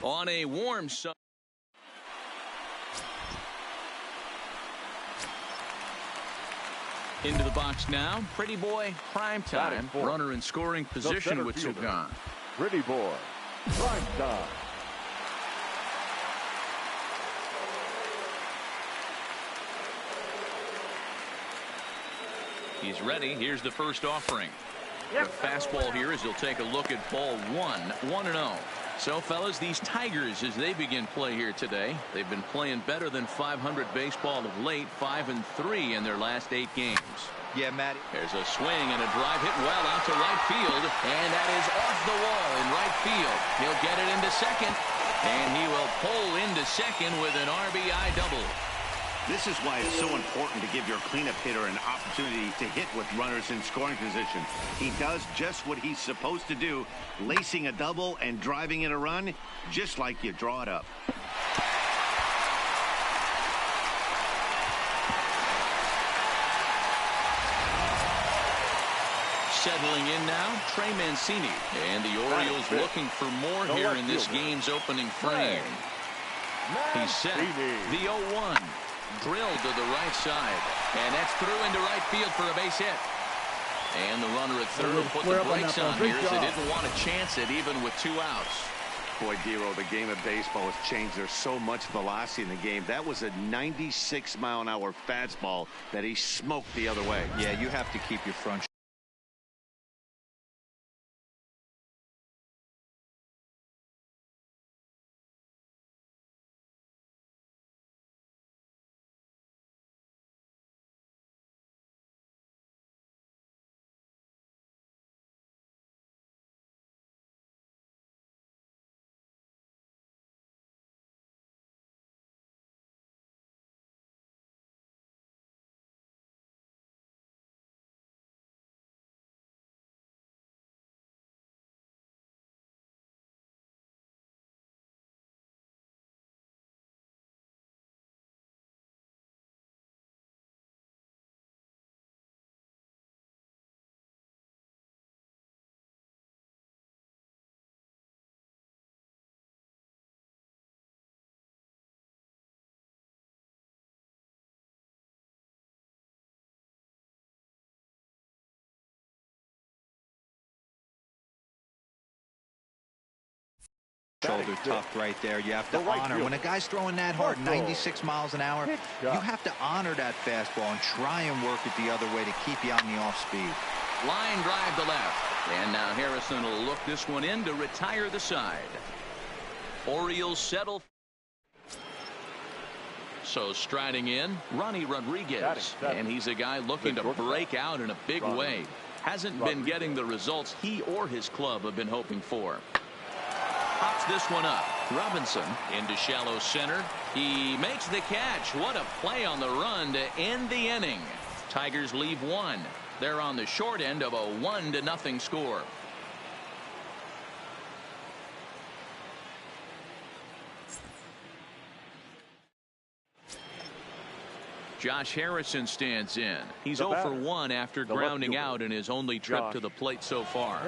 On a warm summer. Into the box now. Pretty boy, prime time. Runner in scoring position with Sonya. Pretty boy, prime time. He's ready. Here's the first offering. The fastball here as he'll take a look at ball 1-0. So, fellas, these Tigers, as they begin play here today, they've been playing better than .500 baseball of late, 5-3 in their last 8 games. Yeah, Matty. There's a swing and a drive hit well out to right field, and that is off the wall in right field. He'll get it into second, and he will pull into second with an RBI double. This is why it's so important to give your cleanup hitter an opportunity to hit with runners in scoring position. He does just what he's supposed to do, lacing a double and driving in a run, just like you draw it up. Settling in now, Trey Mancini. And the Orioles looking for more here in this game's opening frame. He's set. The 0-1. Drilled to the right side, and that's through into right field for a base hit. And the runner at third will put the brakes on here as they didn't want to chance it even with 2 outs. Boy, Dero, the game of baseball has changed. There's so much velocity in the game. That was a 96-mile-an-hour fastball that he smoked the other way. Yeah, you have to keep your front. Shoulder tucked right there. You have to honor. When a guy's throwing that hard, 96 miles an hour, you have to honor that fastball and try and work it the other way to keep you on the off speed. Line drive to left. And now Harrison will look this one in to retire the side. Orioles settle. So striding in, Ronnie Rodriguez. And he's a guy looking to break out in a big way. Hasn't been getting the results he or his club have been hoping for. Pops this one up. Robinson into shallow center. He makes the catch. What a play on the run to end the inning. Tigers leave 1. They're on the short end of a 1-0 score. Josh Harrison stands in. He's 0 for 1 after grounding out in his only trip to the plate so far.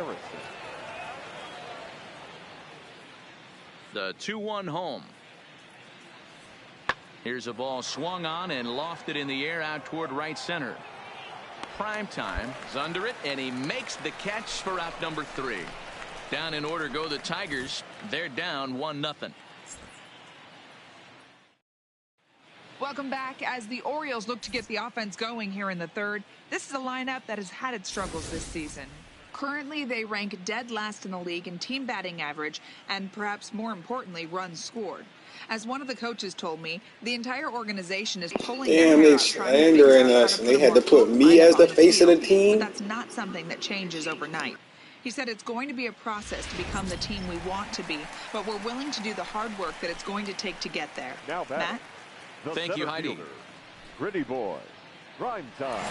The 2-1 home. Here's a ball swung on and lofted in the air out toward right center. Prime time is under it, and he makes the catch for out number 3. Down in order go the Tigers. They're down 1-0. Welcome back. As the Orioles look to get the offense going here in the third, this is a lineup that has had its struggles this season. Currently, they rank dead last in the league in team batting average and perhaps more importantly, runs scored. As one of the coaches told me, the entire organization is pulling Damn, they slandering us, and they had to put me as the face of the team. But that's not something that changes overnight. He said it's going to be a process to become the team we want to be, but we're willing to do the hard work that it's going to take to get there. Now Matt? Thank you, Heidi. Pretty boy, prime time.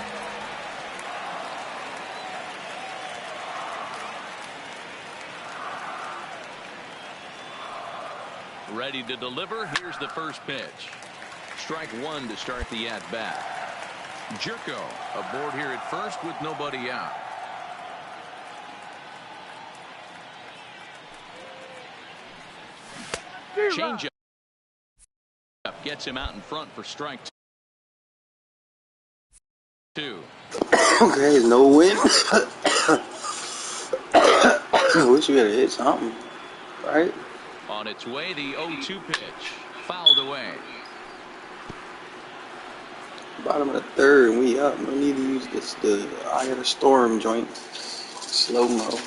Ready to deliver. Here's the first pitch. Strike 1 to start the at-bat. Jerko aboard here at first with nobody out. Change up gets him out in front for strike 2. Okay, no win. I wish you gotta hit something, right? On its way, the 0-2 pitch. Fouled away. Bottom of the third, and we up. No need to use the eye of the storm joint. Slow-mo.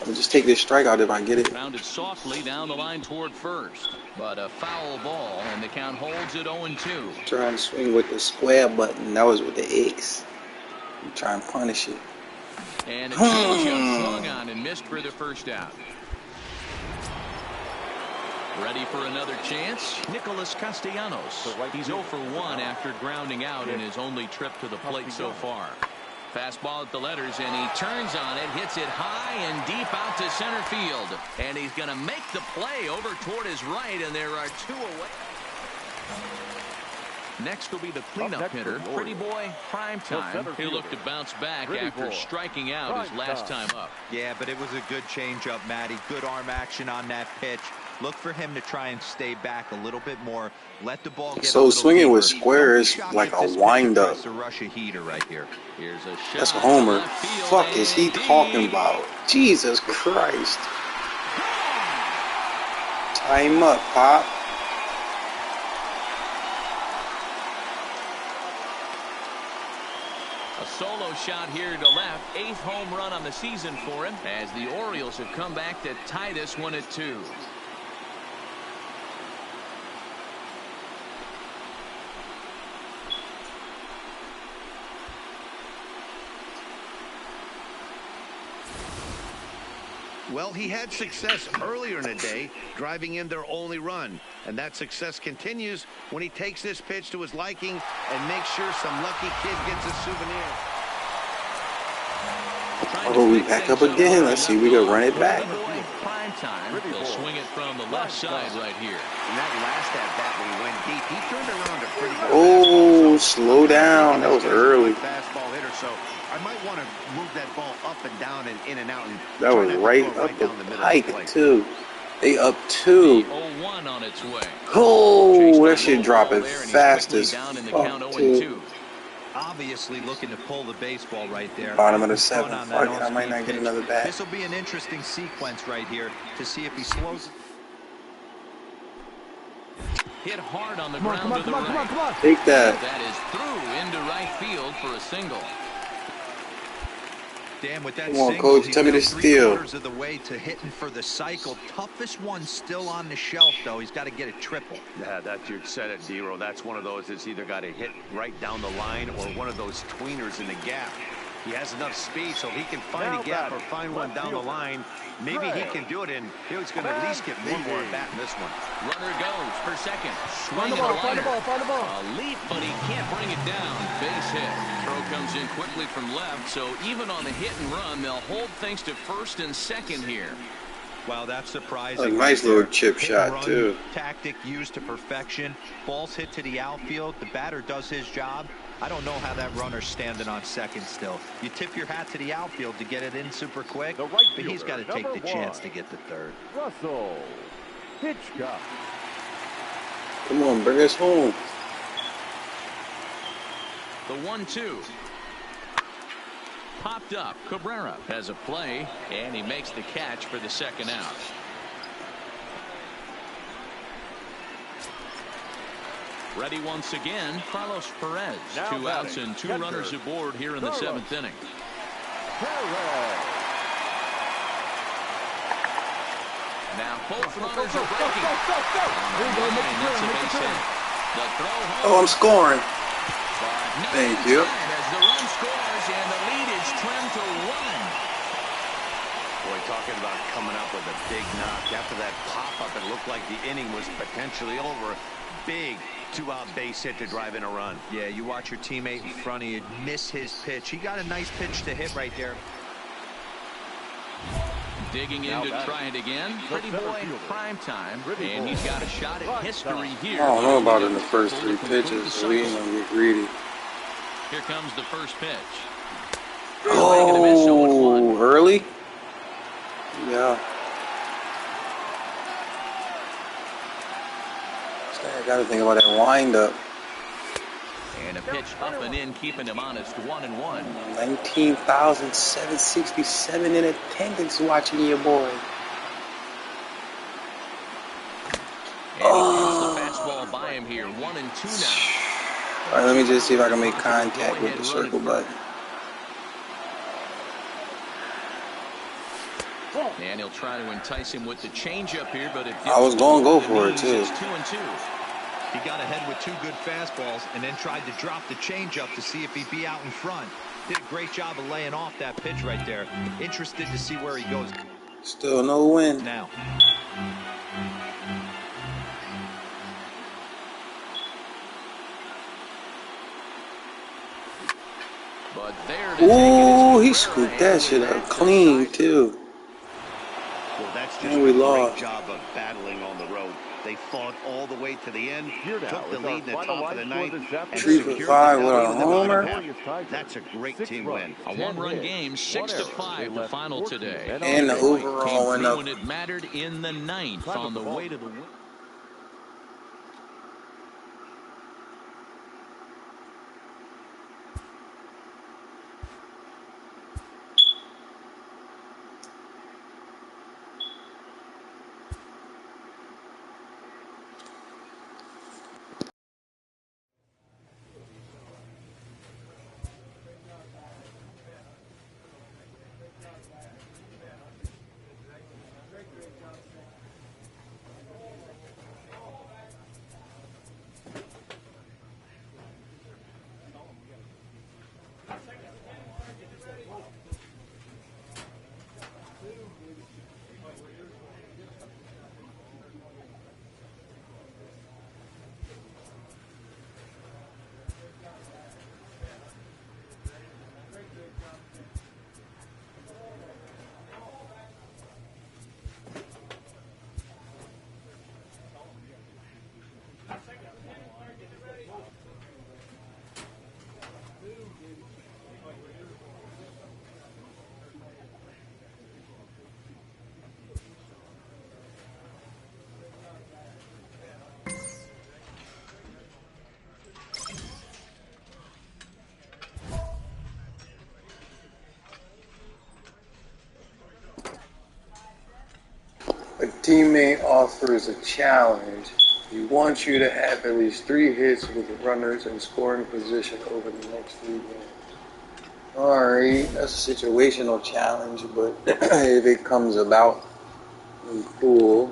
I'll just take this strikeout if I get it. Grounded softly down the line toward first. But a foul ball, and the count holds at 0-2. Trying to swing with the square button. That was with the X. I'm trying to punish it. And a changeup swung on and missed for the first out. Ready for another chance, Nicholas Castellanos. He's 0 for 1 after grounding out in his only trip to the plate so far. Fastball at the letters, and he turns on it, hits it high and deep out to center field. And he's going to make the play over toward his right, and there are 2 away. Next will be the cleanup hitter, Pretty Boy Primetime. He'll look to bounce back after striking out his last time up. Yeah, but it was a good changeup, Matty. Good arm action on that pitch. Look for him to try and stay back a little bit more. Let the ball get so swinging with square is like a wind-up. Rush a heater right here. Here's a shot. That's Homer. Fuck is he talking about? Jesus Christ. Tie him up, Pop. A solo shot here to left. 8th home run on the season for him, as the Orioles have come back to tie this one at 2. Well, he had success earlier in the day, driving in their only run. And that success continues when he takes this pitch to his liking and makes sure some lucky kid gets a souvenir. Oh, we back up again. Let's see, we can run it back. Primetime. He'll swing it from the left side right here. And that last at-bat when he went deep, he turned around a pretty good. Oh, slow down. That was early. Fastball hitter, so I might want to move that ball up and down and in and out. And that was right up the pike, too. They up 2. 0-1 on its way. Oh, that shit dropping fast as fuck, too. Obviously looking to pull the baseball right there. Bottom of the 7th. Fuck it, I might not get another bat. This will be an interesting sequence right here to see if he slows. Hit hard on the ground to the right. Come on. Take that. That is through into right field for a single. Damn, with that Come on, single, coach, tell me to steal. 3/4 of the way to hitting for the cycle. Toughest one still on the shelf, though. He's got to get a triple. Yeah, that's you said it, Dero. That's one of those that's either got to hit right down the line or one of those tweeners in the gap. He has enough speed, so he can find a gap or find one down the line. Maybe he can do it, and he's going to at least get one more at bat in this one. Runner goes for second. Swing and a liner. A leap, but he can't bring it down. Base hit. Throw comes in quickly from left, so even on the hit and run, they'll hold things to first and second here. Wow, that's surprising. A nice little chip shot, too. Tactic used to perfection. Ball's hit to the outfield. The batter does his job. I don't know how that runner's standing on second still. You tip your hat to the outfield to get it in super quick, but he's got to take the chance to get the third. Russell Hitchcock. Come on, bring us home. The 1-2. Popped up. Cabrera has a play, and he makes the catch for the second out. Ready once again, Carlos Perez. Now 2 outs and 2 runners aboard here in the 7th inning. Now both runners are breaking. That's a base hit. The throw home. Oh, I'm scoring. Thank you. As the run scores and the lead is trimmed to 1. Boy, talking about coming up with a big knock. After that pop-up, it looked like the inning was potentially over. Big 2-out base hit to drive in a run. Yeah, you watch your teammate in front of you miss his pitch. He got a nice pitch to hit right there. Digging in to try it again. Pretty Boy Primetime, and he's got a shot at history here. I don't know about in the first 3 pitches, so we ain't gonna get greedy. Here comes the first pitch. Oh, early? Yeah. I gotta think about that windup. And a pitch up and in, keeping him honest, 1-1. 19,767 in attendance watching your boy. And he hits the fastball by him here, 1-2 now. All right, let me just see if I can make contact with the circle button. And he'll try to entice him with the changeup here, but I was going to go for it, too. It's 2-2. He got ahead with 2 good fastballs and then tried to drop the changeup to see if he'd be out in front. Did a great job of laying off that pitch right there. Interested to see where he goes. Still no win. Now. But there to ooh, he scooped that shit up clean, too. Well, that's just and we a great lost. job of battling on the road. They fought all the way to the end, took the lead in the top of the ninth, and 3 for 5 with a homer. That's a great team win. A 1-run game, 6-5 the final today. And the overall went up. When it mattered in the 9th on the way to the win. A teammate offers a challenge. He wants you to have at least 3 hits with runners in scoring position over the next 3 games. Alright, that's a situational challenge, but if it comes about, then cool.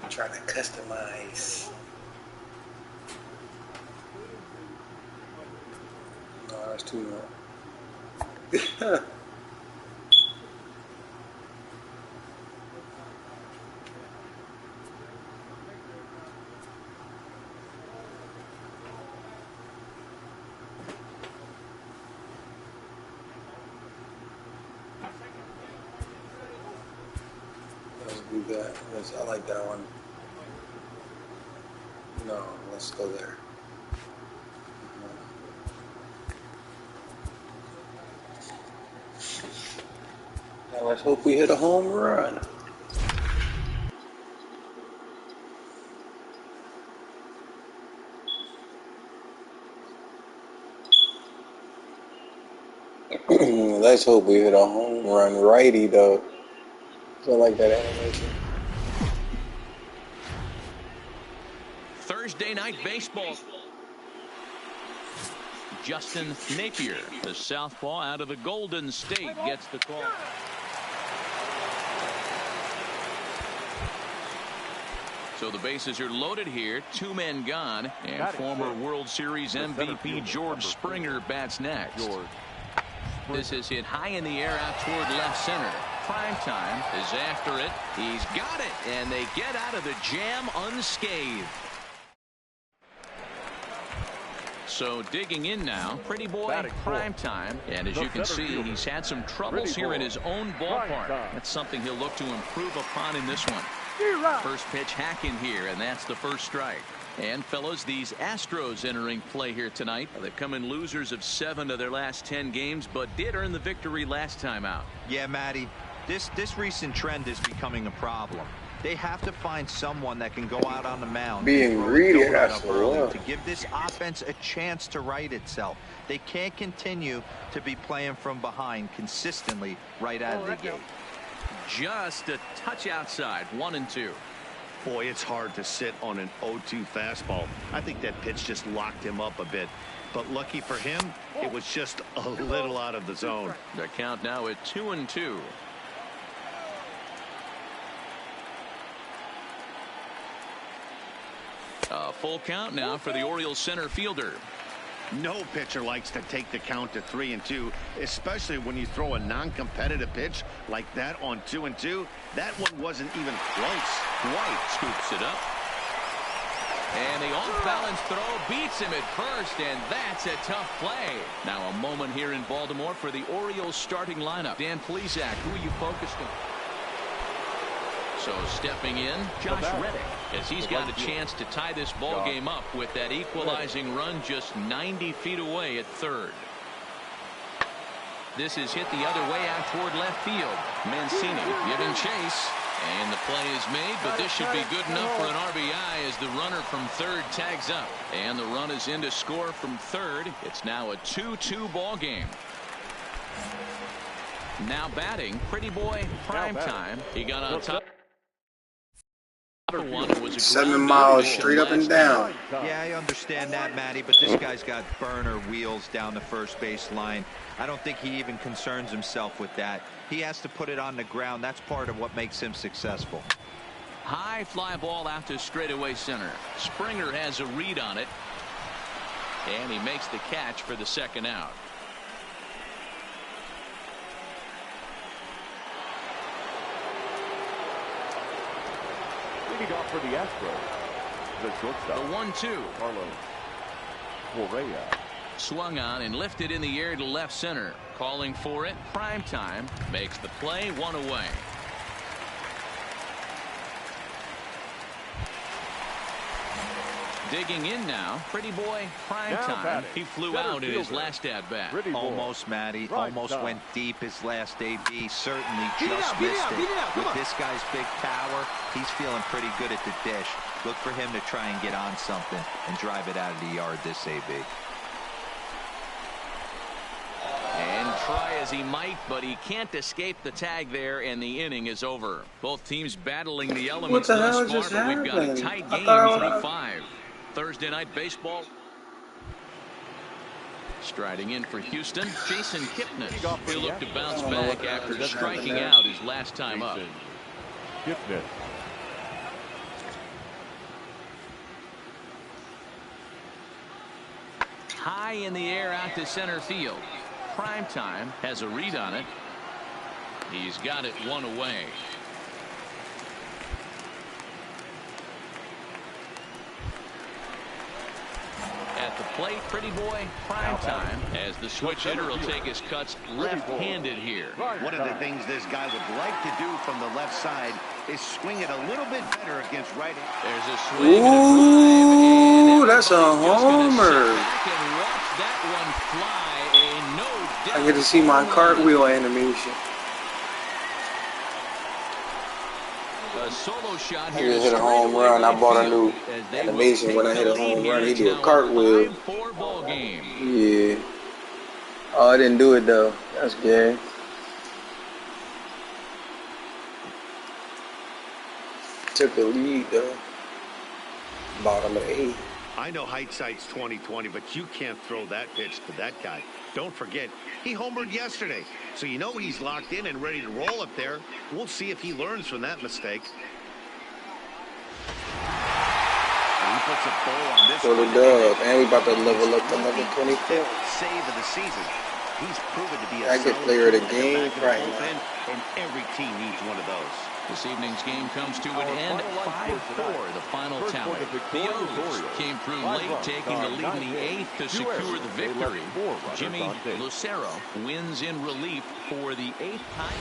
Trying to customize. No, that's too much. Let's do that. I like that one. No, let's go there. Now let's hope we hit a home run. Let's hope we hit a home run righty though. I like that animation. Thursday night baseball. Justin Napier. The southpaw out of the Golden State gets the call. So the bases are loaded here. 2 men gone. And former World Series MVP George Springer bats next. This is hit high in the air out toward left center. Primetime is after it. He's got it. And they get out of the jam unscathed. So digging in now, Pretty Boy, Primetime. And as you can see, he's had some troubles here in his own ballpark. That's something he'll look to improve upon in this one. First pitch hacking here, and that's the first strike. And fellas, these Astros entering play here tonight. They come in losers of 7 of their last 10 games, but did earn the victory last time out. Yeah, Matty, this recent trend is becoming a problem. They have to find someone that can go out on the mound being greedy to give this offense a chance to right itself. They can't continue to be playing from behind consistently right out of the gate. Just a touch outside, 1-2. Boy, it's hard to sit on an 0-2 fastball. I think that pitch just locked him up a bit. But lucky for him, it was just a little out of the zone. The count now at 2-2. A full count now for the Orioles center fielder. No pitcher likes to take the count to 3-2, especially when you throw a non-competitive pitch like that on 2-2. That one wasn't even close. White scoops it up. And the off-balance throw beats him at first, and that's a tough play. Now a moment here in Baltimore for the Orioles starting lineup. Dan Plesac, who are you focused on? So stepping in, Josh Reddick, as he's got a chance to tie this ball game up with that equalizing run just 90 feet away at third. This is hit the other way out toward left field. Mancini giving chase, and the play is made, but this should be good enough for an RBI as the runner from third tags up. And the run is in to score from third. It's now a 2-2 ball game. Now batting, Pretty Boy, Primetime. He got on top. 7 miles straight up and down. Yeah, I understand that, Matty, but this guy's got burner wheels down the first base line. I don't think he even concerns himself with that. He has to put it on the ground. That's part of what makes him successful. High fly ball out to straightaway center. Springer has a read on it, and he makes the catch for the second out. Leading off for the Astros, the shortstop. The 1-2. Carlos Correa. Swung on and lifted in the air to left center. Calling for it. Primetime makes the play, 1 away. Digging in now, Pretty Boy, Primetime. He flew out in his last at-bat. Almost, Matty. Almost went deep his last AB. Certainly just missed it. With this guy's big power, he's feeling pretty good at the dish. Look for him to try and get on something and drive it out of the yard this AB. And try as he might, but he can't escape the tag there, and the inning is over. Both teams battling the elements thus far, but we've got a tight game through 5. Thursday night baseball. Striding in for Houston, Jason Kipnis. He'll look to bounce back after striking out his last time up. Kipnis. High in the air out to center field. Primetime has a read on it. He's got it 1 away. At the plate, Pretty Boy, Primetime, as the switch hitter will take his cuts left-handed here. One of the things this guy would like to do from the left side is swing it a little bit better against right. There's a swing. Ooh, that's a homer. That one fly, I get to see my cartwheel animation. A solo shot I here. just hit a home run. I bought a new animation when I hit a home run. He do a cartwheel. Yeah. Oh, I didn't do it though. That's good. Took the lead though. Bottom of the 8th. I know hindsight's 20/20, but you can't throw that pitch to that guy. Don't forget, he homered yesterday, so you know he's locked in and ready to roll up there. We'll see if he learns from that mistake. He puts a bow on this for the dub, and we about to level up to level 24. Save of the season. He's proven to be a Second player of the game right now, and every team needs one of those. This evening's game comes to an end, 5-4, the final tally. The O's came through late, taking the lead in the 8th to secure the victory. Jimmy Lucero wins in relief for the 8th time.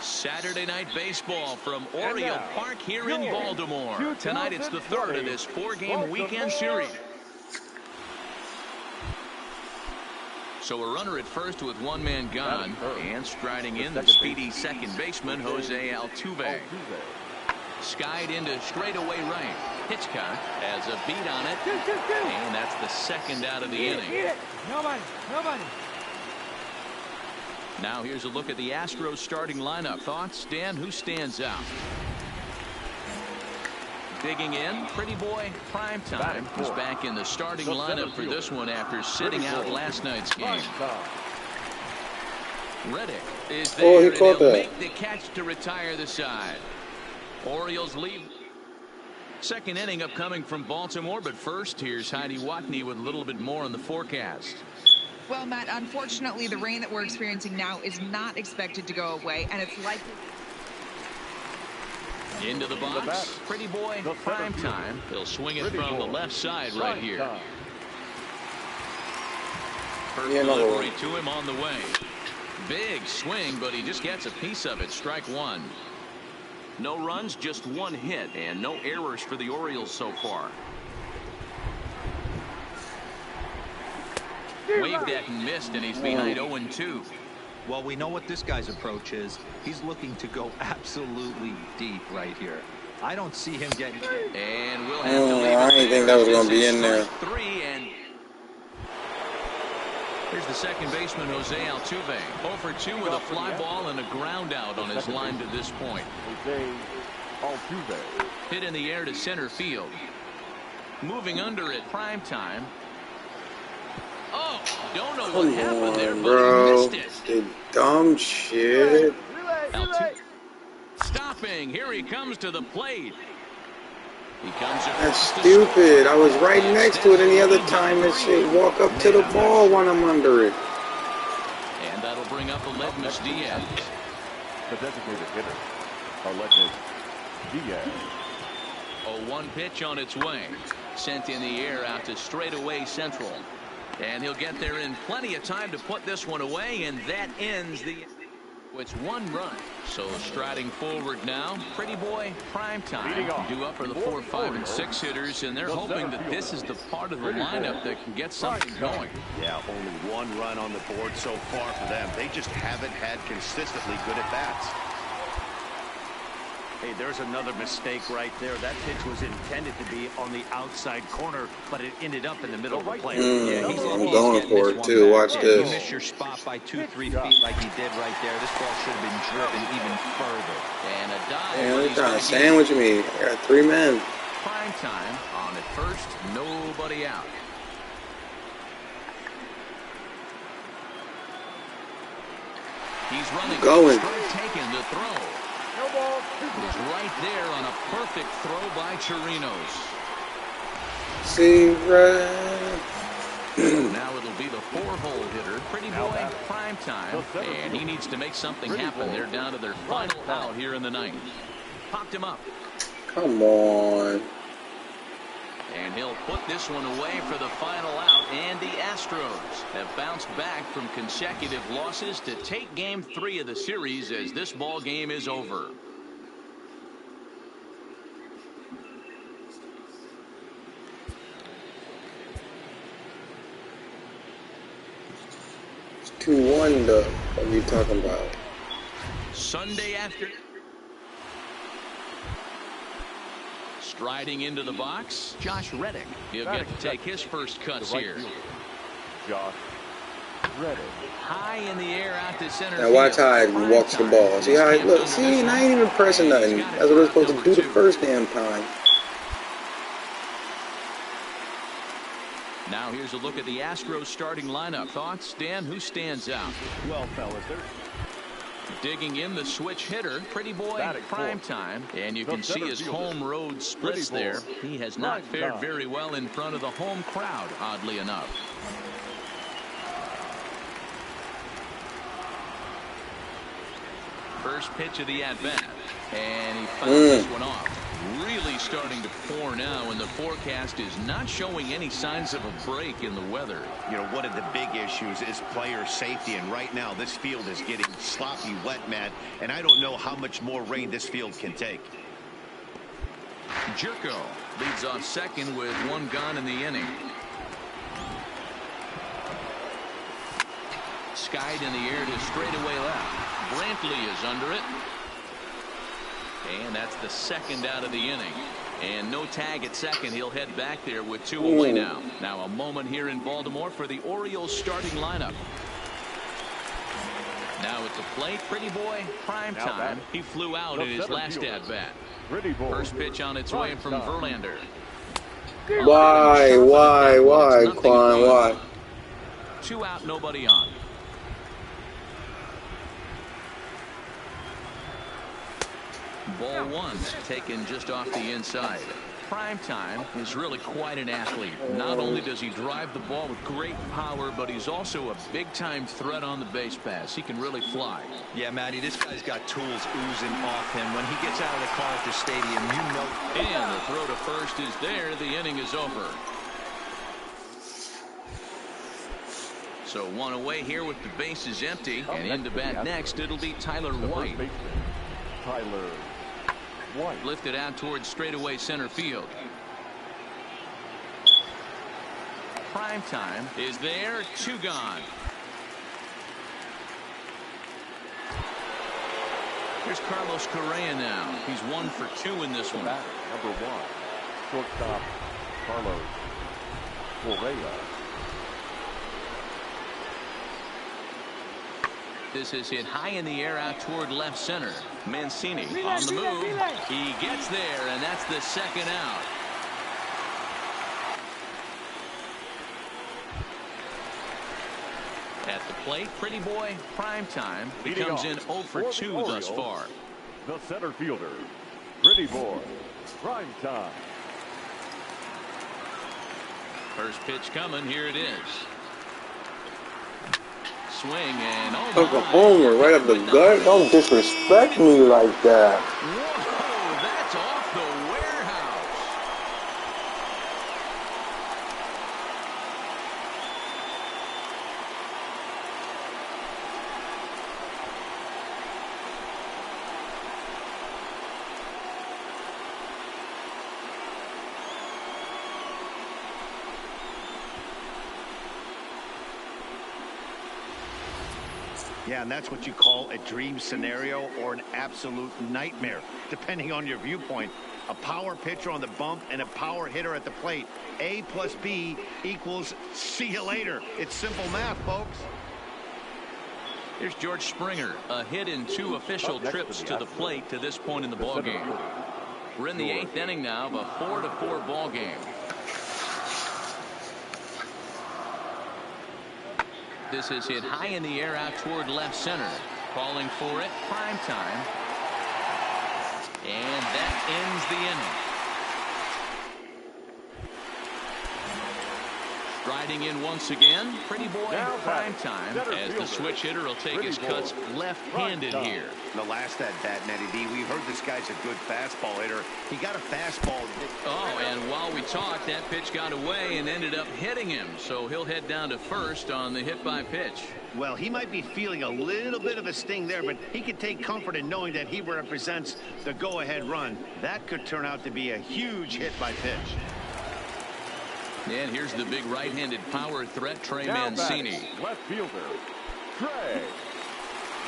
Saturday night baseball from Oriole Park here in Baltimore. Tonight it's the third of this 4-game weekend series. So a runner at first with one man gone, and striding in the speedy second baseman Jose Altuve. Skied into straightaway right. Hitchcock has a beat on it, and that's the second out of the inning. Nobody. Now here's a look at the Astros starting lineup. Thoughts, Dan? Who stands out? Digging in, Pretty Boy Primetime. He's back in the starting lineup for this one after sitting out last night's game. Reddick is there, and he'll make the catch to retire the side. Orioles lead. Second inning upcoming from Baltimore, but first, here's Heidi Watney with a little bit more on the forecast. Well, Matt, unfortunately, the rain that we're experiencing now is not expected to go away, and it's likely... Into the box, Pretty Boy Primetime. He'll swing it from the left side right here. First delivery to him on the way. Big swing, but he just gets a piece of it. Strike one. No runs, just one hit, and no errors for the Orioles so far. Waved at and missed, and he's behind 0-2. Well, we know what this guy's approach is. He's looking to go absolutely deep right here. I don't see him getting... And we'll have to leave I didn't think that was going to be in there. Three, and here's the second baseman, Jose Altuve. 0-for-2 with a fly ball and a ground out on his line to this point. Hit in the air to center field. Moving under at Primetime. Oh, don't know what happened there, but he missed it. The dumb shit. Stopping. Here he comes to the plate. He comes That's stupid. I was right next to it any other time that shit. Walk up to the ball when I'm under it. And that'll bring up Aledmus Diaz. The designated hitter, Aledmus Diaz. 0-1 pitch on its way. Sent in the air out to straightaway central. And he'll get there in plenty of time to put this one away, and that ends the... It's one run. So striding forward now, Pretty Boy Primetime. Due up for the 4, 5, and 6 hitters, and they're hoping that this is the part of the lineup that can get something going. Yeah, only one run on the board so far for them. They just haven't had consistently good at-bats. Hey, there's another mistake right there. That pitch was intended to be on the outside corner, but it ended up in the middle of the plate. Yeah, I'm going for it too. Watch this. You miss your spot by 2-3 feet like he did right there. This ball should have been driven even further. And a dive. Man, they're trying to sandwich me. I got 3 men. Primetime on at first, nobody out. He's running. Going. Taking the throw. He's right there on a perfect throw by Chirinos. See, right. Now it'll be the 4-hole hitter, Pretty Boy Primetime, and he needs to make something happen. They're down to their final out here in the 9th. Popped him up. Come on. And he'll put this one away for the final out, and the Astros have bounced back from consecutive losses to take Game 3 of the series as this ball game is over. It's 2-1 though. What are you talking about? Sunday after. Striding into the box, Josh Reddick. He'll get to take his first cuts here. Josh Ready. High in the air out to center Now watch how he field. walks the ball. See how he look? See, and I ain't even pressing nothing. That's what we're supposed to do the first damn time. Now here's a look at the Astros starting lineup. Thoughts, Dan? Who stands out? Well, fellas, there's Digging in the switch hitter, Pretty Boy, prime time, and you can see his home road splits there. He has not fared very well in front of the home crowd, oddly enough. First pitch of the at-bat, and he fouled this one off. Really starting to pour now, and the forecast is not showing any signs of a break in the weather. You know, one of the big issues is player safety, and right now this field is getting sloppy wet, Matt, and I don't know how much more rain this field can take. Jerko leads off second with one gone in the inning. Skied in the air to straightaway left. Brantley is under it. And that's the second out of the inning. And no tag at second. He'll head back there with two away now. Now a moment here in Baltimore for the Orioles starting lineup. Now at the plate, Pretty Boy, prime time. He flew out in his last at-bat. First pitch on its way from Verlander. Why, Quan, why? 2 out, nobody on. Ball one, taken just off the inside. Prime time is really quite an athlete. Not only does he drive the ball with great power, but he's also a big-time threat on the base pass. He can really fly. Yeah, Matty, this guy's got tools oozing off him. When he gets out of the car at the stadium, you know. And the throw to first is there. The inning is over. So one away here with the bases empty. And in to bat next, it'll be Tyler White. Tyler White. Lifted out towards straightaway center field. Prime time is there. 2 gone. Here's Carlos Correa now. He's 1 for 2 in this one. Number 1, shortstop Carlos Correa. This is hit high in the air out toward left center. Mancini on the move. He gets there, and that's the second out. At the plate, Pretty Boy, prime time. He comes in 0 for 2 thus far. The center fielder, Pretty Boy, prime time. First pitch coming. Here it is. Swing and Took a homer right up the gut. Don't disrespect me like that. Whoa, that's off the warehouse. Yeah, and that's what you call a dream scenario or an absolute nightmare, depending on your viewpoint. A power pitcher on the bump and a power hitter at the plate. A plus B equals see you later. It's simple math, folks. Here's George Springer, a hit in 2 official trips to the plate to this point in the ball game. We're in the 8th inning now of a 4-4 ball game. This is hit high in the air out toward left center. Calling for it, prime time. And that ends the inning. Striding in once again, Pretty Boy, prime time, as the switch hitter will take his cuts left-handed here. The last at-bat, Nettie D, we heard this guy's a good fastball hitter. He got a fastball. Oh, and while we talked, that pitch got away and ended up hitting him. So he'll head down to first on the hit-by-pitch. Well, he might be feeling a little bit of a sting there, but he can take comfort in knowing that he represents the go-ahead run. That could turn out to be a huge hit-by-pitch. And here's the big right-handed power threat, Trey Mancini. Left fielder, Trey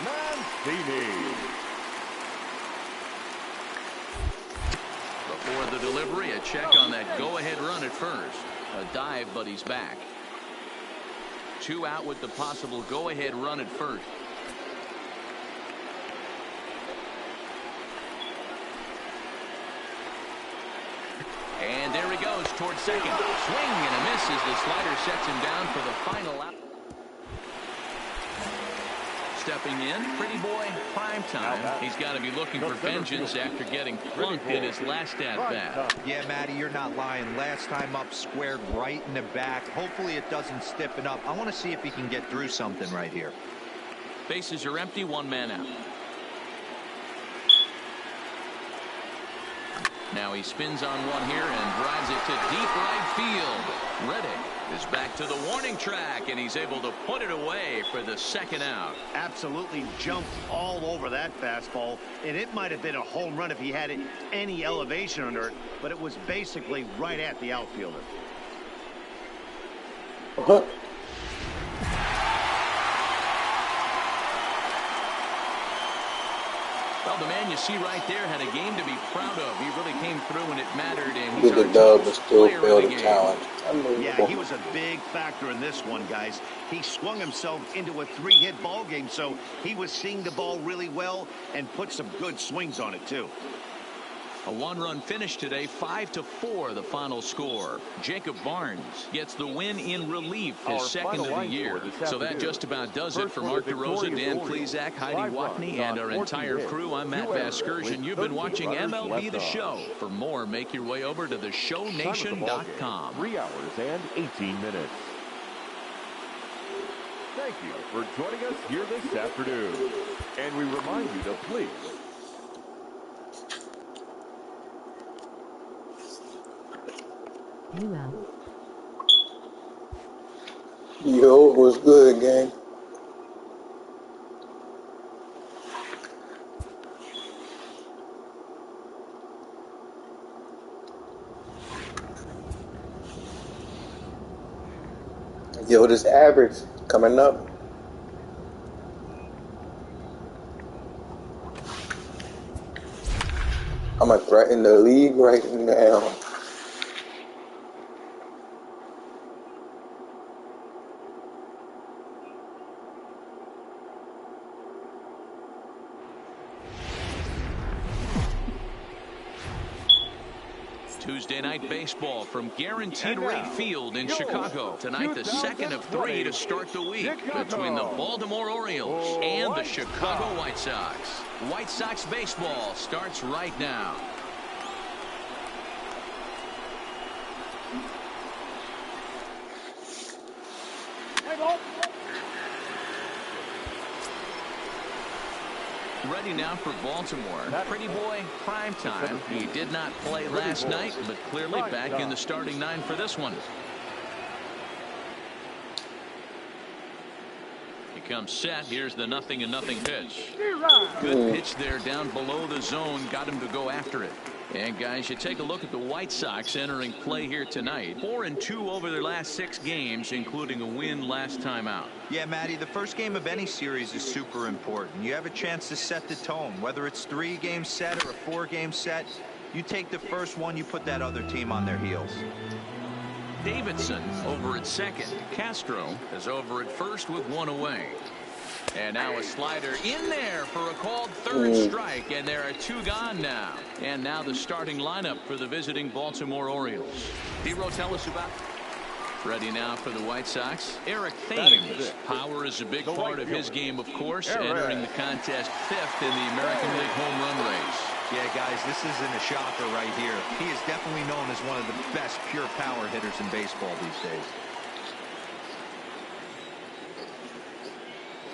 Mancini. Before the delivery, a check on that go-ahead run at first. A dive, but he's back. 2 out with the possible go-ahead run at first. And there he goes towards second. Swing and a miss as the slider sets him down for the final out. Stepping in, pretty boy, prime time. He's got to be looking for vengeance after getting plunked in his last at-bat. Yeah, Matty, you're not lying. Last time up, squared right in the back. Hopefully it doesn't stiffen up. I want to see if he can get through something right here. Bases are empty, 1 man out. Now he spins on one here and drives it to deep right field. Reddick is back to the warning track, and he's able to put it away for the second out. Absolutely jumped all over that fastball, and it might have been a home run if he had any elevation under it, but it was basically right at the outfielder. Well, the man you see right there had a game to be proud of. He really came through when it mattered, and He's he's a dub, but still failed to challenge. Yeah, he was a big factor in this one, guys. He swung himself into a 3-hit ball game, so he was seeing the ball really well and put some good swings on it, too. A 1-run finish today, 5-4 the final score. Jacob Barnes gets the win in relief, his second of the year. So that just about does it for Mark DeRosa, Dan Plesac, Heidi Watney, and our entire crew. I'm Matt Vasgersian. You've been watching MLB The Show. For more, make your way over to theshownation.com. 3 hours and 18 minutes. Thank you for joining us here this afternoon. And we remind you to please Yo, what's good, gang? Yo, this average coming up. I'm gonna threaten the league right now. Tuesday night baseball from Guaranteed Rate Field in Chicago. Tonight, the second of 3 to start the week between the Baltimore Orioles and the Chicago White Sox. White Sox baseball starts right now. Ready now for Baltimore. Pretty boy, prime time. He did not play last night, but clearly back in the starting 9 for this one. He comes set. Here's the 0-0 pitch. Good pitch there down below the zone. Got him to go after it. And guys, you take a look at the White Sox entering play here tonight. 4-2 over their last 6 games, including a win last time out. Yeah, Matty, the first game of any series is super important. You have a chance to set the tone, whether it's 3-game set or a 4-game set. You take the first one, you put that other team on their heels. Davidson over at second. Castro is over at first with 1 away. And now a slider in there for a called third strike, and there are 2 gone now. And now the starting lineup for the visiting Baltimore Orioles. Hero, tell us about. Ready now for the White Sox. Eric Thames. Power is a big part of his game, of course, entering the contest 5th in the American League home run race. Yeah, guys, this isn't a shocker right here. He is definitely known as one of the best pure power hitters in baseball these days.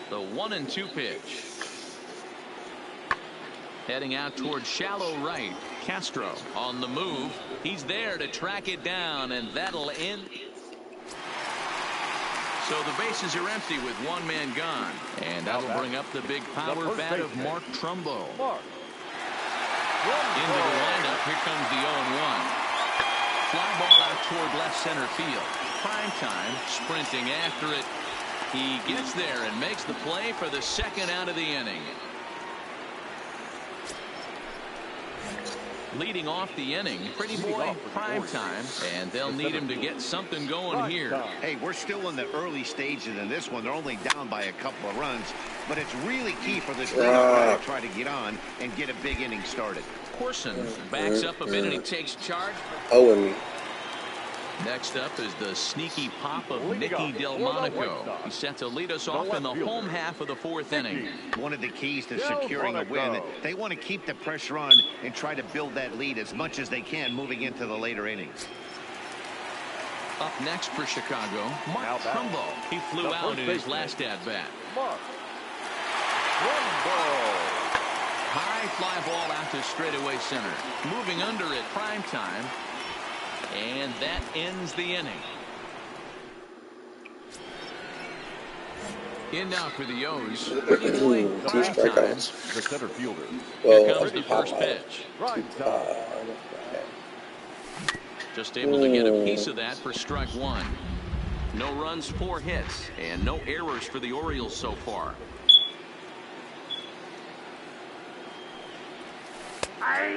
The 1-2 pitch. Heading out towards shallow right. Castro on the move. He's there to track it down, and that'll end. So the bases are empty with 1 man gone. And that'll bring up the big power bat of Mark Trumbo. Into the lineup. Here comes the 0-1. Fly ball out toward left center field. Prime time, sprinting after it. He gets there and makes the play for the second out of the inning. Leading off the inning, Pretty Boy, prime time, and they'll need him to get something going here. Hey, we're still in the early stages in this one. They're only down by a couple of runs, but it's really key for this leadoff guy to try to get on and get a big inning started. Corson backs up a bit and he takes charge. Next up is the sneaky pop of Nicky Delmonico. He's set to lead us off in the home half of the fourth inning. One of the keys to securing a win, they want to keep the pressure on and try to build that lead as much as they can moving into the later innings. Up next for Chicago, Mark Trumbo. He flew out in his last at-bat. High fly ball out to straightaway center. Moving under at prime time. And that ends the inning. In now for the O's. Pretty Boy, The center fielder. Here comes the first pitch. Just able to get a piece of that for strike one. No runs, 4 hits, and no errors for the Orioles so far.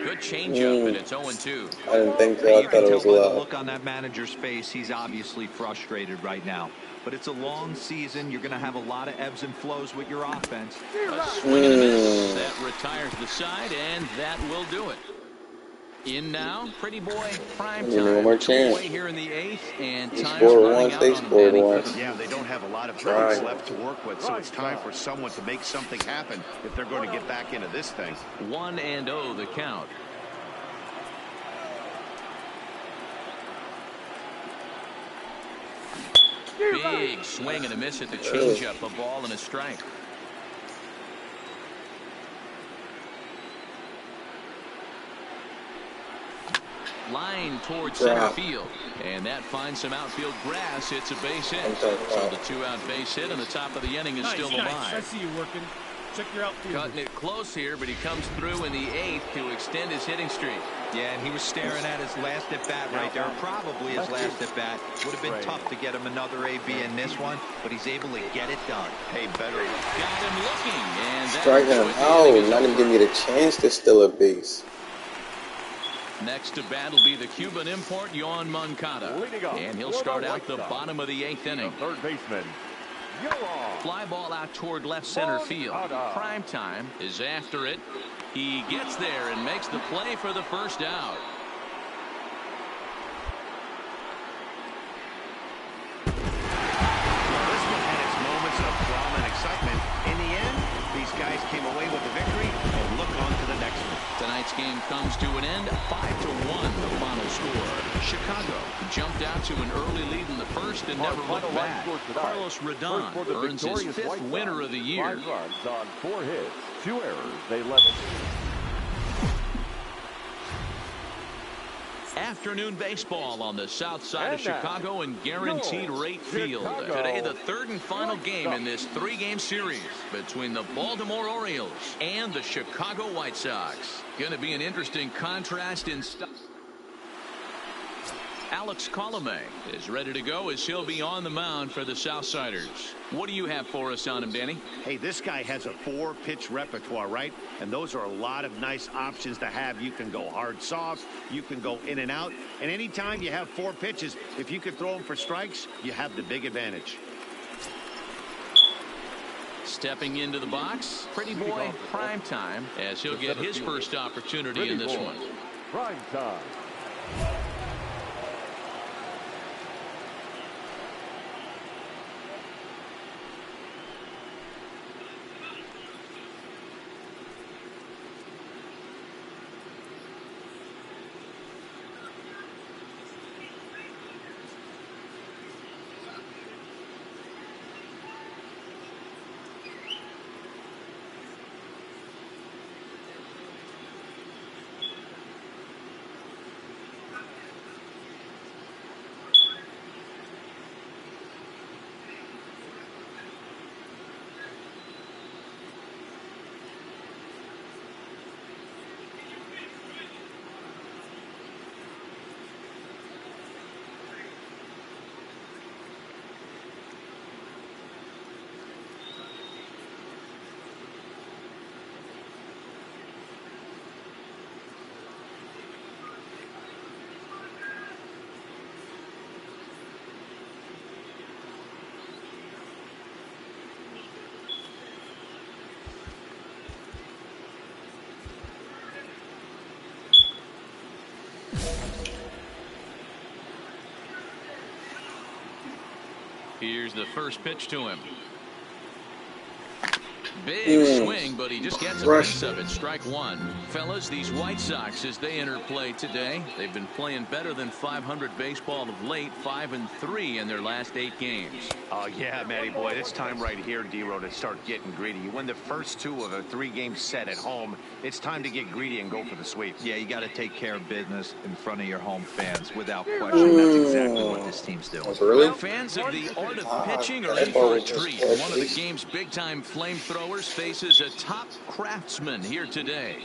Good changeup, and it's 0-2. I didn't think so. I thought it was by the low. look on that manager's face, he's obviously frustrated right now. But it's a long season. You're going to have a lot of ebbs and flows with your offense. A swing and a miss. That retires the side, and that will do it. In now, Pretty Boy, prime time. One more chance. Away here in the 8th, and time's scored running once, out they on him, scored Danny. once. Yeah, they don't have a lot of points left to work with, so it's time for someone to make something happen if they're going to get back into this thing. 1-0 the count. Big swing and a miss at the changeup. A ball and a strike. Line towards center field, and that finds some outfield grass. It's a base hit. So the 2-out base hit on the top of the inning is still alive. I see you working. Check your outfield. Cutting it close here, but he comes through in the 8th to extend his hitting streak. Yeah, and he was staring at his last at-bat right there. Probably his last at-bat. Would have been tough to get him another AB in this one, but he's able to get it done. Hey, better. Got him looking, and that Strike him out. Not even giving me the chance to steal a base. Next to bat will be the Cuban import, Yoan Moncada. And he'll start out the bottom of the 8th inning. Third baseman, Yerrr. Fly ball out toward left center field. Prime time is after it. He gets there and makes the play for the first out. This one had its moments of drama and excitement. In the end, these guys came away with the victory and look on to the next one. Tonight's game comes to an end, 5-1 the final score. Chicago jumped out to an early lead in the first and never looked back. Carlos Rodon earns his 5th winner of the year. 5 runs on 4 hits, 2 errors. They led it. Afternoon baseball on the south side of Chicago and Guaranteed Rate Field. Today, the 3rd and final game in this 3-game series between the Baltimore Orioles and the Chicago White Sox. Going to be an interesting contrast in style. Alex Colomé is ready to go as he'll be on the mound for the Southsiders. What do you have for us on him, Danny? Hey, this guy has a 4-pitch repertoire, right? And those are a lot of nice options to have. You can go hard, soft. You can go in and out. And anytime you have 4 pitches, if you could throw them for strikes, you have the big advantage. Stepping into the box, Pretty Boy, prime time, as he'll get his first opportunity in this one. Prime time. Here's the first pitch to him. Big swing, but he just gets a piece of it. Strike one. Fellas, these White Sox, as they enter play today, they've been playing better than 500 baseball of late, 5-3 in their last 8 games. Oh, yeah, Matty boy, it's time right here, D-Row, to start getting greedy. You win the first 2 of a 3-game set at home. It's time to get greedy and go for the sweep. Yeah, you got to take care of business in front of your home fans without question. That's exactly what this team's doing. Well, fans of the art of pitching are in for a treat. One of the game's big-time flamethrowers faces a top craftsman here today.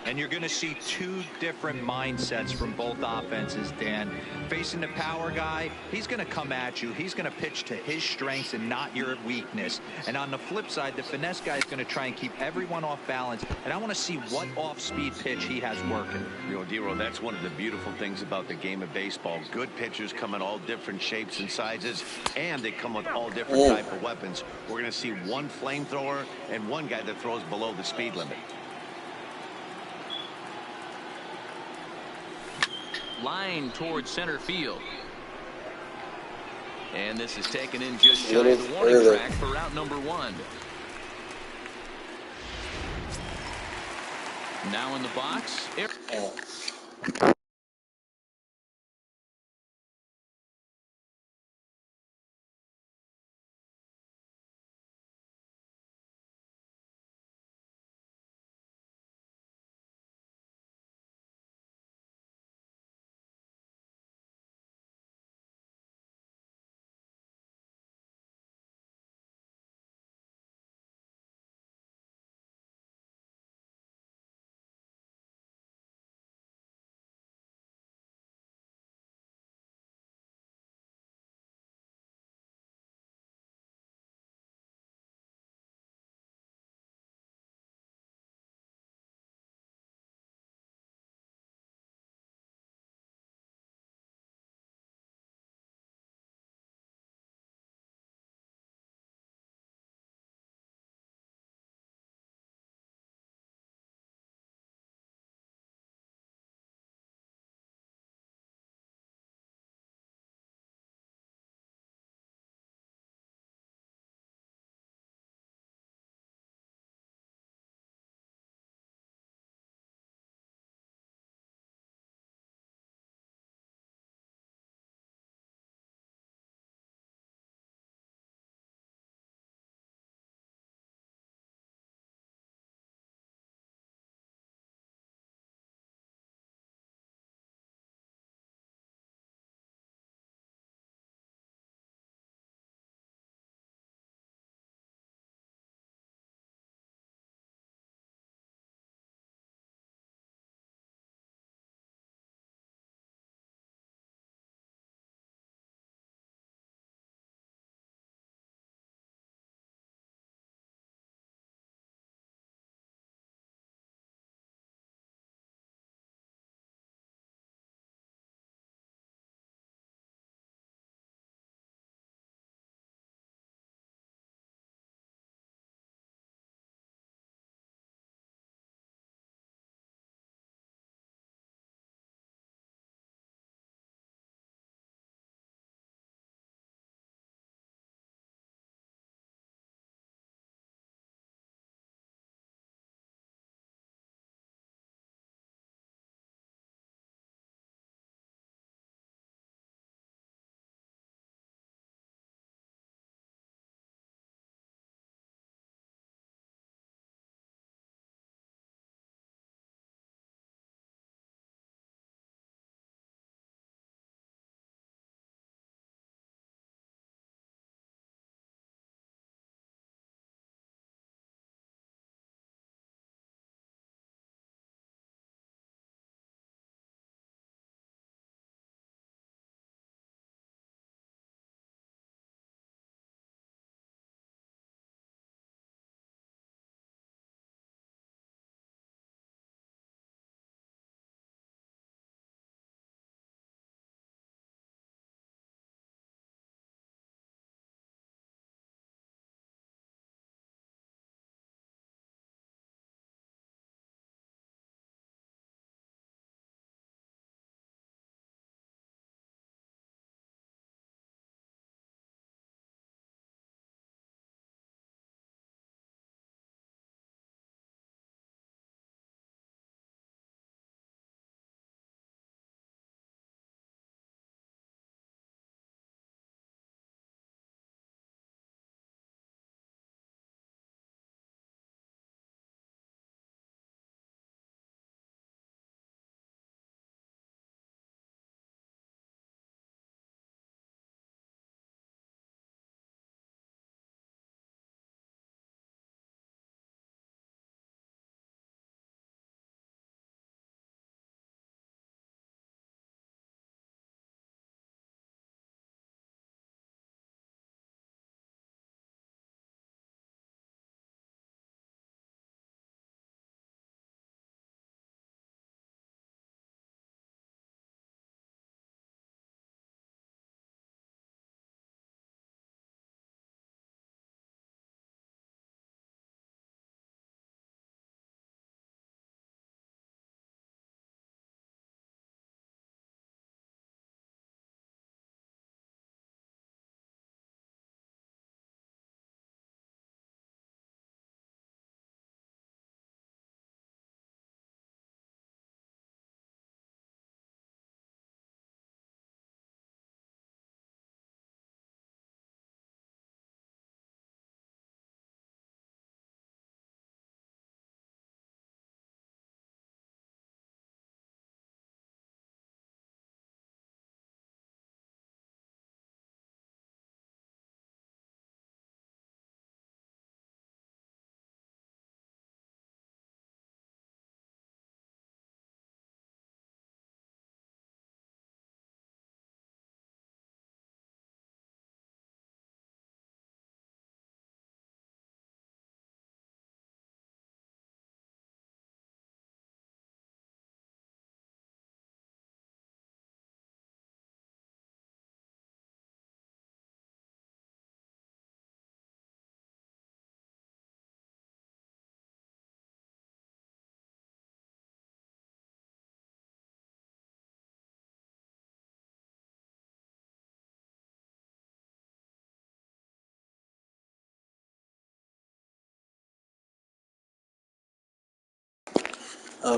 And you're going to see 2 different mindsets from both offenses, Dan. Facing the power guy, he's going to come at you. He's going to pitch to his strengths and not your weakness. And on the flip side, the finesse guy is going to try and keep everyone off balance. And I want to see what off-speed pitch he has working. You know, D-Row, that's one of the beautiful things about the game of baseball. Good pitchers come in all different shapes and sizes, and they come with all different type of weapons. We're going to see one flamethrower and one guy that throws below the speed limit. Line towards center field. And this is taken in just shy of the warning track for out number 1. Now in the box.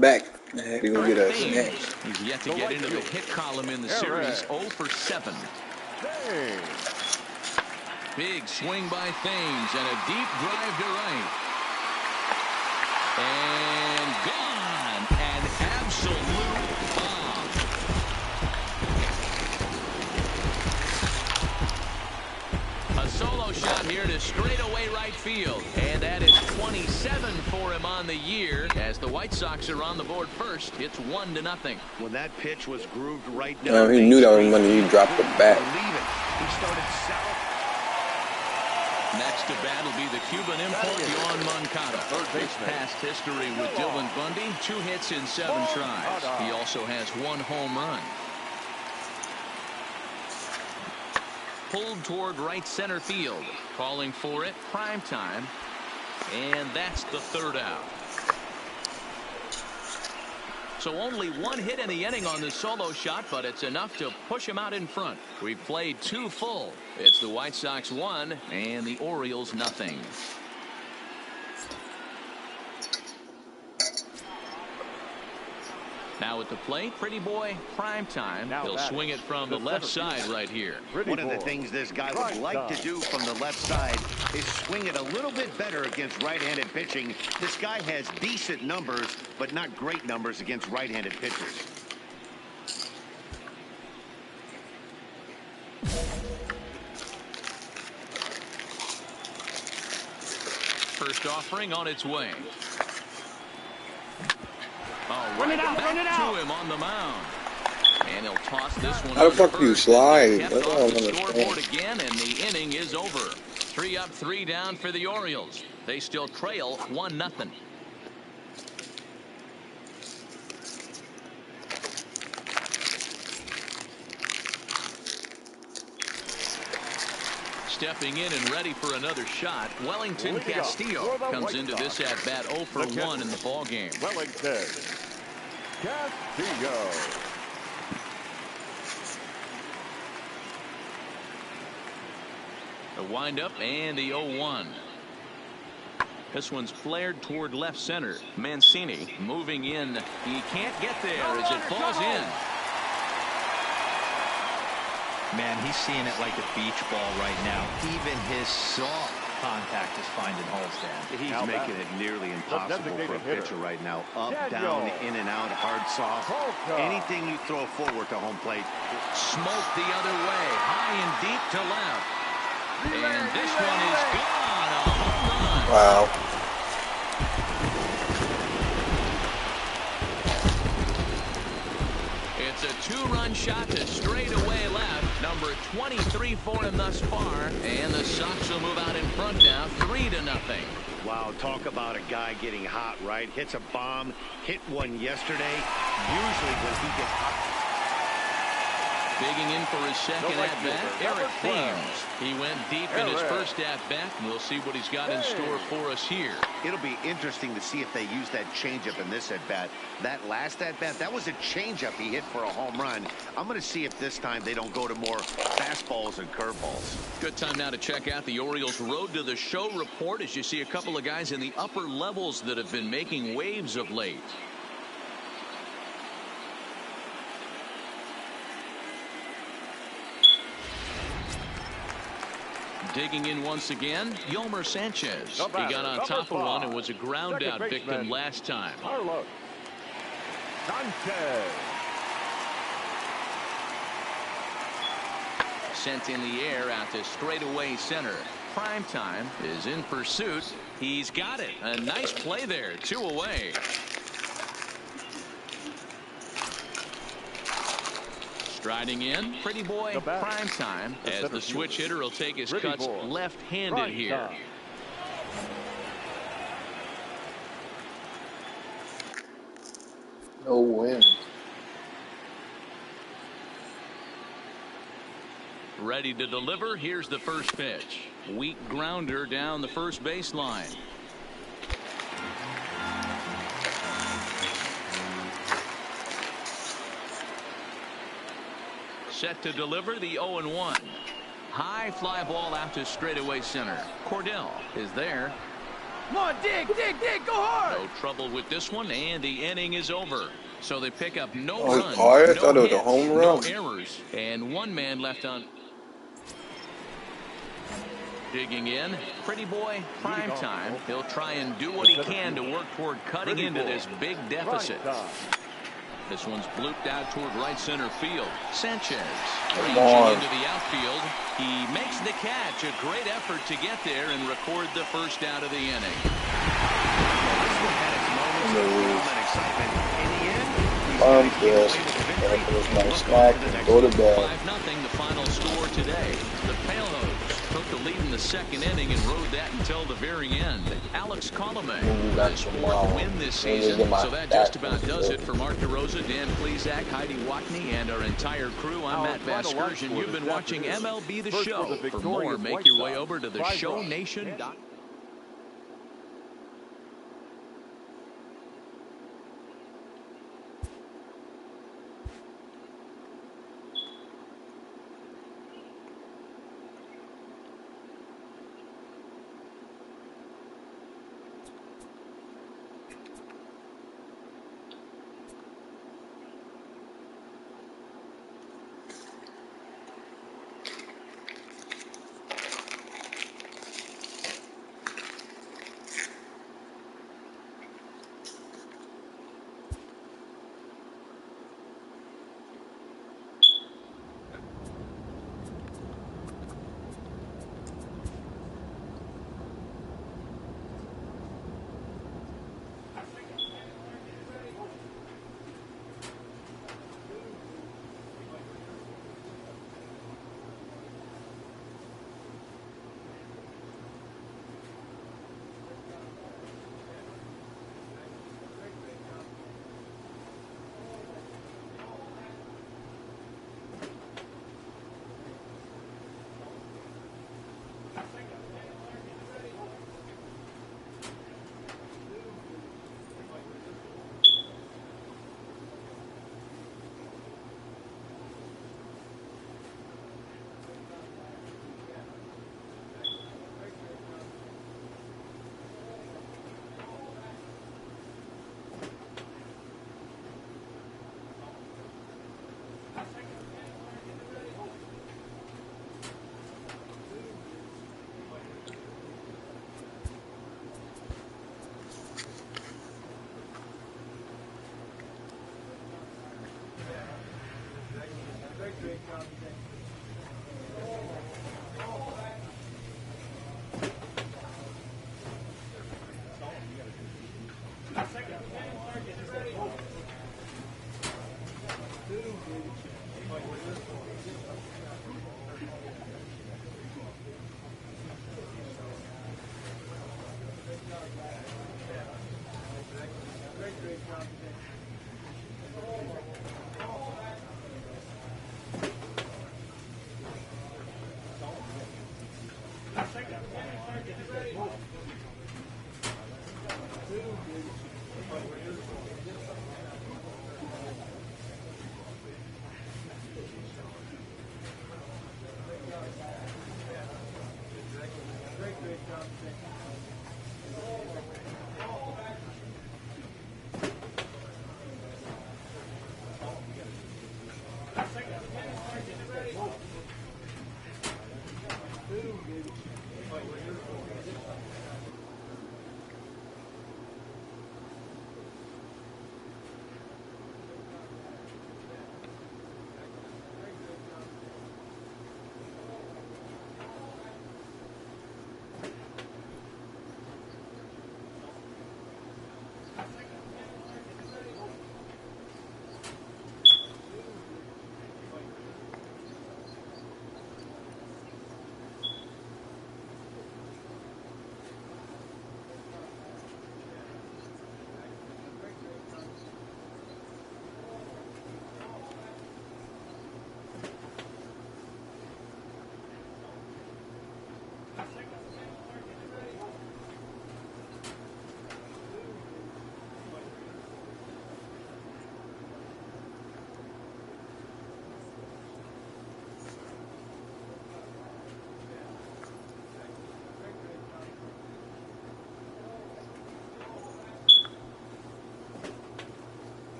Back. I had to go get a snack. He's yet to get into the hit column in the series. 0 for 7. Big swing by Thames and a deep drive to right. And gone. An absolute bomb. A solo shot here to straightaway right field. And that is 27 for him on the year. As the White Sox are on the board first, it's 1-0. When that pitch was grooved right down. He knew that was when he dropped the bat. He started south. Next to bat will be the Cuban import, Yoan Moncada. His past history with Dylan Bundy, 2 hits in 7 tries. He also has 1 home run. Pulled toward right center field. Calling for it, prime time. And that's the 3rd out. So only 1 hit in the inning on the solo shot, but it's enough to push him out in front. We've played 2 full. It's the White Sox 1 and the Orioles 0. Now at the plate, Pretty Boy, prime time. He'll swing it from the left side right here. One of the things this guy would like to do from the left side is swing it a little bit better against right-handed pitching. This guy has decent numbers, but not great numbers against right-handed pitchers. First offering on its way. Run it out, Back to him on the mound. And he'll toss this one. How the fuck do you slide? Kept off the scoreboard again, and the inning is over. 3 up, 3 down for the Orioles. They still trail 1-0. Stepping in and ready for another shot, Wellington Castillo comes into this at bat 0 for 1 in the ball game. Wellington Castillo. The windup and the 0-1. This one's flared toward left center. Mancini moving in. He can't get there as it falls in. Man, he's seeing it like a beach ball right now. Even his soft contact is finding holes there. He's making it nearly impossible for a pitcher right now. Up, down, in and out, hard, soft. Anything you throw forward to home plate. Smoke the other way, high and deep to left. And this one is gone. A home run. Wow. It's a 2-run shot to straightaway left. Number 23 for him thus far. And the Sox will move out in front now, 3-0. Wow, talk about a guy getting hot, right? Hits a bomb, hit one yesterday. Usually when he gets hot. Digging in for his second at-bat, Eric Thames. He went deep in his first at-bat, and we'll see what he's got in store for us here. It'll be interesting to see if they use that changeup in this at-bat. That last at-bat, that was a changeup he hit for a home run. I'm going to see if this time they don't go to more fastballs and curveballs. Good time now to check out the Orioles' Road to the Show report as you see a couple of guys in the upper levels that have been making waves of late. Digging in once again, Yolmer Sanchez. He got on top of one and was a ground out victim last time. Carlos Sanchez. Sent in the air out to straightaway center. Prime time is in pursuit. He's got it. A nice play there. 2 away. Striding in, Pretty Boy, prime time, as the switch hitter will take his cuts left-handed here. No win. Ready to deliver. Here's the first pitch. Weak grounder down the first baseline. Set to deliver the 0-1. High fly ball out to straightaway center. Cordell is there. Come on, dig, go hard. No trouble with this one, and the inning is over. So they pick up no Oh, runs, hard? I no thought it was a hits, home no run. errors, and one man left on. Digging in, Pretty Boy, prime time. He'll try and do what he can to work toward cutting into this big deficit. This one's blooped out toward right center field. Sanchez ranging into the outfield. He makes the catch. A great effort to get there and record the first out of the inning. This one had its moments of calm and excitement. In the end, I'm pissed. That was my snack and go to bed. 5-0 the final score today. The Pailhose took the lead in the second inning and rode that until the very end. Alex Colomé, his fourth win this season. So that just about does it for Mark DeRosa, Dan Plesac, Heidi Watney, and our entire crew. I'm Matt Vasgersian. You've been watching MLB The Show. For more, make your way over to theshownation.com.